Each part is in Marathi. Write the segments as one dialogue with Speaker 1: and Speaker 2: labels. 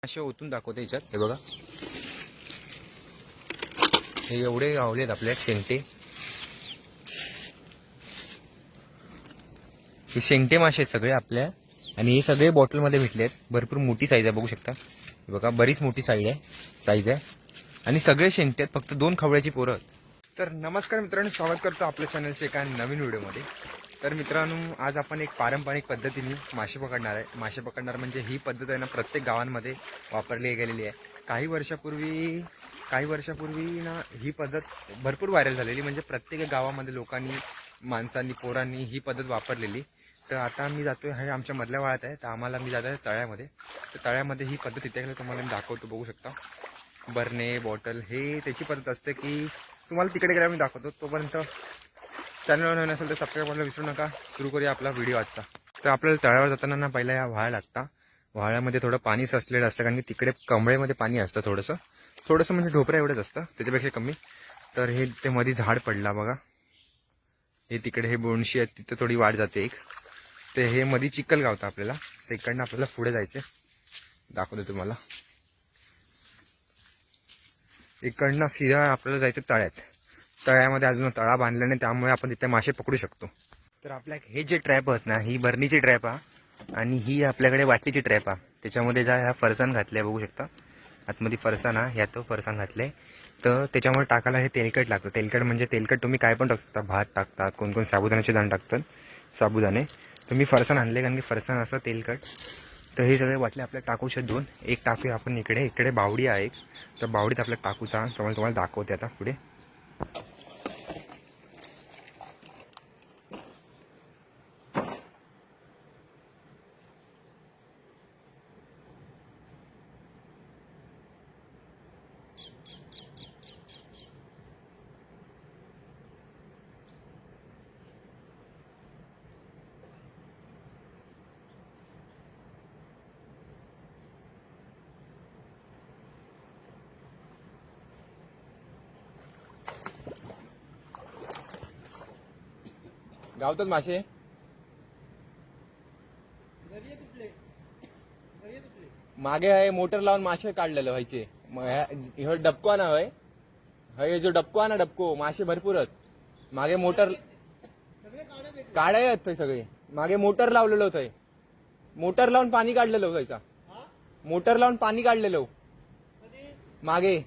Speaker 1: असे ओतून दाखवते याच्यात. हे बघा, हे एवढे गावलेत आपल्या शेंगटे. हे शेंगटे मासे सगळे आपल्या, आणि हे सगळे बॉटलमध्ये भेटले आहेत. भरपूर मोठी साईज आहे, बघू शकता. हे बघा, बरीच मोठी साईज आहे आणि सगळे शेंगटे आहेत. फक्त 2 खवळ्याची पोरं. तर नमस्कार मित्रांनो, स्वागत करतो आपल्या चॅनलच्या एका नवीन व्हिडिओमध्ये. तर मित्रांनो, आज आपण एक पारंपरिक पद्धतीने मासे पकडणार आहे. मासे पकडणार म्हणजे ही पद्धत आहे ना, प्रत्येक गावांमध्ये वापरली गेलेली आहे. काही वर्षापूर्वी ना ही पद्धत भरपूर व्हायरल झालेली. म्हणजे प्रत्येक गावामध्ये लोकांनी, माणसांनी, पोरांनी ही पद्धत वापरलेली. तर आता मी जातोय, हे आमच्या मधल्या वाळात आहे, तर मी जात आहे तळ्यामध्ये. तर तळ्यामध्ये ही पद्धत इथे तुम्हाला मी दाखवतो, बघू शकता. बरणे, बॉटल, हे त्याची पद्धत असते की तुम्हाला तिकडे गेल्यावर मी दाखवतो. तोपर्यंत चॅनलवर नवीन असेल तर सबस्क्राईब करायला विसरू नका. सुरू करूया आपला व्हिडिओ आजचा. तर आपल्याला तळ्यावर जाताना ना पहिला या व्हाळा लागता. व्हाळ्यामध्ये थोडं पाणी साचलेलं असतं, कारण की तिकडे कमळेमध्ये पाणी असतं थोडंसं म्हणजे ढोपऱ्या एवढंच असतं, त्याच्यापेक्षा कमी. तर हे ते मध्ये झाड पडला बघा, हे तिकडे हे बोणशी आहेत, तिथं थोडी वाट जाते एक. ते हे मध्ये चिखल गावतं आपल्याला. तर इकडनं आपल्याला पुढे जायचं, दाखवतो तुम्हाला. इकडनं सीधा आपल्याला जायचं तळ्यात. तळ्यामध्ये अजून तळा बांधला नाही, त्यामुळे आपण तिथे मासे पकडू शकतो. तर आपल्या हे जे ट्रॅप आहेत ना, ही बरणीची ट्रॅप आहे आणि ही आपल्याकडे वाटलीची ट्रॅप आहे. त्याच्यामध्ये ह्या फरसाण घातल्या, बघू शकता. आतमध्ये फरसाण आहे, ह्यात फरसाण घातले. तर त्याच्यामुळे टाकायला हे तेलकट लागतं. तेलकट म्हणजे तेलकट तुम्ही काय पण टाकता, भात टाकतात, कोण कोण साबुदाण्याचे दाणे टाकतात, साबुदाणे. तर मी फरसाण आणले, कारण की फरसाण असं तेलकट. तर हे सगळे वाटले आपल्या टाकूचे 2. एक टाकूया आपण इकडे बावडी आहे एक. तर बावडीत आपल्या टाकूचा तुम्हाला दाखवते आता पुढे. गावतात मासे. मागे आहे मोटर लावून मासे काढलेले व्हायचे. हे डबको ना, हे जो डबको ना, डबको मासे भरपूर आहेत. मागे मोटर काढाय आहेत सगळे. मागे मोटर लावलेलं होतं, मोटर लावून पाणी काढलेलं व्हायचा. मोटर लावून पाणी काढलेलं मागे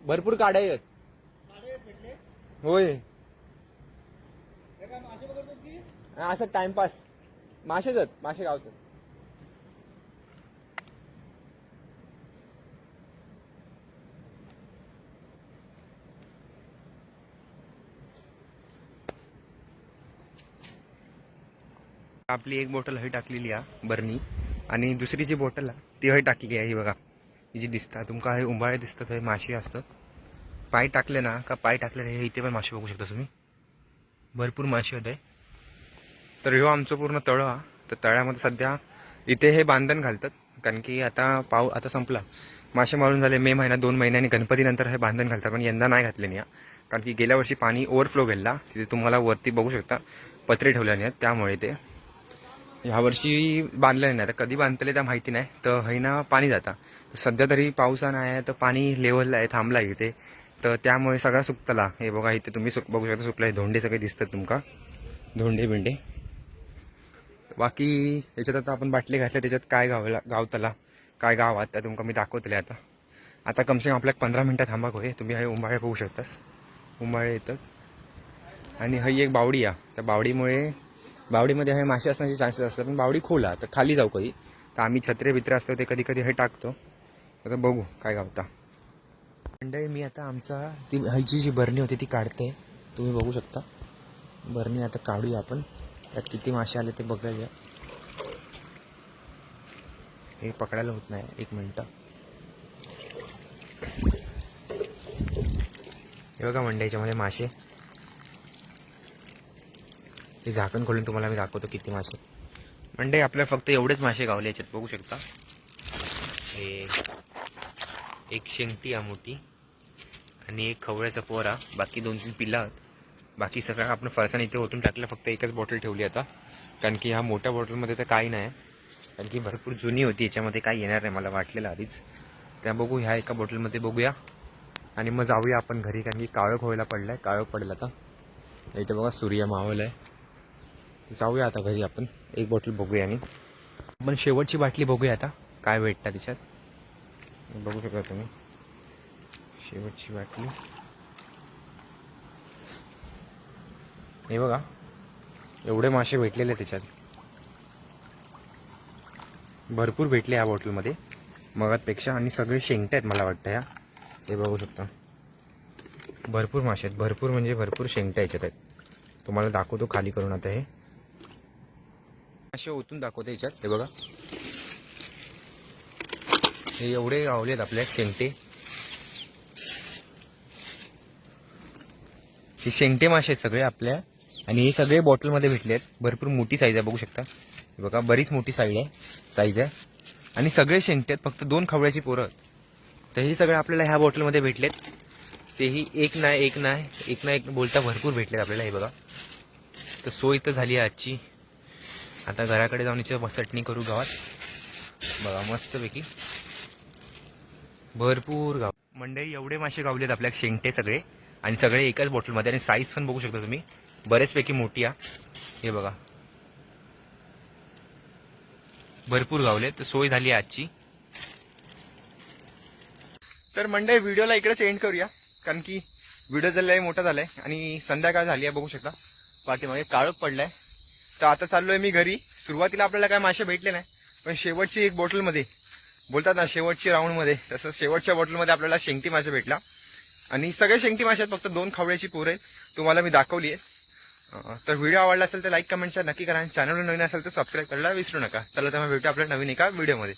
Speaker 1: भरपूर काढाय आहेत. होय, असं टाइमपास. मासेच आहेत, मासे गावतात. आपली एक बॉटल हवी टाकलेली आहे बरणी, आणि दुसरी जी बॉटल आहे ती हवी टाकलेली आहे. ही बघा, ही जी दिसतात तुमका, हे उंबाळे दिसतात, हे मासे असतात. पाय टाकले ना का, पाय टाकले हे इथे पण मासे बघू शकता तुम्ही, भरपूर मासे होते. तर ह्यो आमचं पूर्ण तळं हा. तर तळ्यामध्ये सध्या इथे हे बांधण घालतात, कारण की आता संपला, मासे मारून झाले. मे महिना 2 महिन्यांनी गणपतीनंतर हे बांधण घालतात, पण यंदा नाही घातले नाही, कारण की गेल्या वर्षी पाणी ओव्हरफ्लो गेला. तिथे तुम्हाला वरती बघू शकता पत्रे ठेवले नाही, त्यामुळे ते ह्या वर्षी बांधलं नाही. आता कधी बांधतले त्या माहिती नाही. तर हैना पाणी जाता. तर सध्या तरी पावसा नाही आहे, तर पाणी लेवलला आहे, थांबला आहे इथे. तर त्यामुळे सगळा सुकतला. हे बघा, इथे तुम्ही बघू शकता सुकला. धोंडे सगळे दिसतात तुमका, धोंडे बिंडे. बाकी याच्यात आता आपण बाटली घातल्या, त्याच्यात काय गावतला, काय गावात त्या तुमका मी दाखवतले. आता कमसे कम आपल्याला 15 मिनिटं थांबा होय. तुम्ही हे उंबाळे बघू शकतास, उंबाळे येतात. आणि ही एक बावडी आहे. त्या बावडीमध्ये हे मासे असण्याचे चान्सेस असतात, पण बावडी खोला, तर खाली जाऊ कधी. तर आम्ही छत्रे बित्रे असतो ते कधी कधी हे टाकतो. आता बघू काय गावता. मंडळी, मी आता ती ह्याची जी बरणी होती ती काढते. तुम्ही बघू शकता बरणी आता काढूया आपण. त्यात किती मासे आले ते बघूया. हे पकडायला होत नाही, 1 मिनिट. हे बघा मंडळी, याच्यामध्ये मासे. ते झाकण खोलून तुम्हाला मी दाखवतो किती मासे. मंडळी, आपल्याला फक्त एवढेच मासे गावले याच्यात, बघू शकता. हे एक शेंगटी आहे मोठी, आणि एक खवळ्याचा पोरा, बाकी 2-3 पिल्ला आहेत. बाकी सगळं आपण फरसाण इथे ओतून टाकलं. फक्त एकच बॉटल ठेवली आता, कारण की ह्या मोठ्या बॉटलमध्ये तर काही नाही. कारण की भरपूर जुनी होती, याच्यामध्ये काय येणार नाही मला वाटलेलं आधीच. त्या बघू ह्या एका बॉटलमध्ये बघूया आणि मग जाऊया आपण घरी, कारण की काळोख व्हायला पडलाय, काळोख पडेल आता. इथे बघा सूर्य मावळलाय. जाऊया आता घरी आपण, एक बॉटल बघूया आणि आपण शेवटची बाटली बघूया आता काय भेटतं त्याच्यात. बघू शकता तुम्ही शेवटची बाटली. हे बघा एवढे मासे भेटलेले त्याच्यात, भरपूर भेटले या बॉटलमध्ये मगातपेक्षा. आणि सगळे शेंगटे आहेत मला वाटतं ह्या. हे बघू शकता भरपूर मासे आहेत, भरपूर म्हणजे भरपूर शेंगटे याच्यात आहेत. तुम्हाला दाखवतो खाली करून आता. हे मासे ओतून दाखवतो याच्यात. हे बघा हे एवढे गावलेत आपल्या शेंगटे. हे शेंगटे मासे आहेत सगळे आपल्या, आणि हे सगळे बॉटलमध्ये भेटले आहेत. भरपूर मोठी साईज आहे बघू शकता. हे बघा बरीच मोठी साईज आहे आणि सगळे शेंगटे आहेत. फक्त 2 खवळ्याची पोरं. तर हे सगळे आपल्याला ह्या बॉटलमध्ये भेटलेत. तेही एक नाही बोलता भरपूर भेटलेत आपल्याला. हे बघा तर सोय तर झाली आहे आजची. आता घराकडे जाऊन याची चटणी करू गावात. बघा मस्तपैकी भरपूर गाव मंडई. एवढे मासे गावलेत आपल्या शेंगटे सगळे, आणि सगळे एकाच बॉटलमध्ये. आणि साईज पण बघू शकता तुम्ही बरेचपैकी मोठी आहे. हे बघा भरपूर गावले. तर सोय झाली आजची. तर मंडळी व्हिडिओला इकडेच एंड करूया, कारण की व्हिडिओ झालाय मोठा झालाय आणि संध्याकाळ झाली आहे बघू शकता. पाठीमागे काळोख पडलाय. तर आता चाललोय मी घरी. सुरुवातीला आपल्याला काय मासे भेटले नाही, पण शेवटची एक बॉटलमध्ये बोलतात ना शेवटची राऊंडमध्ये, तसं शेवटच्या बॉटलमध्ये आपल्याला शेंगटी मासे भेटला. आणि सगळे शेंगटी मासे आहेत, फक्त 2 खवळ्याची पोरं आहेत. तुम्हाला मी दाखवली आहे. तर व्हिडिओ आवडला असेल तर लाईक कमेंट शेअर नक्की करा. चॅनलवर नवीन असेल तर सबस्क्राईब करायला विसरू नका. चला तर मग भेटू आपल्या नवीन एका व्हिडिओमध्ये.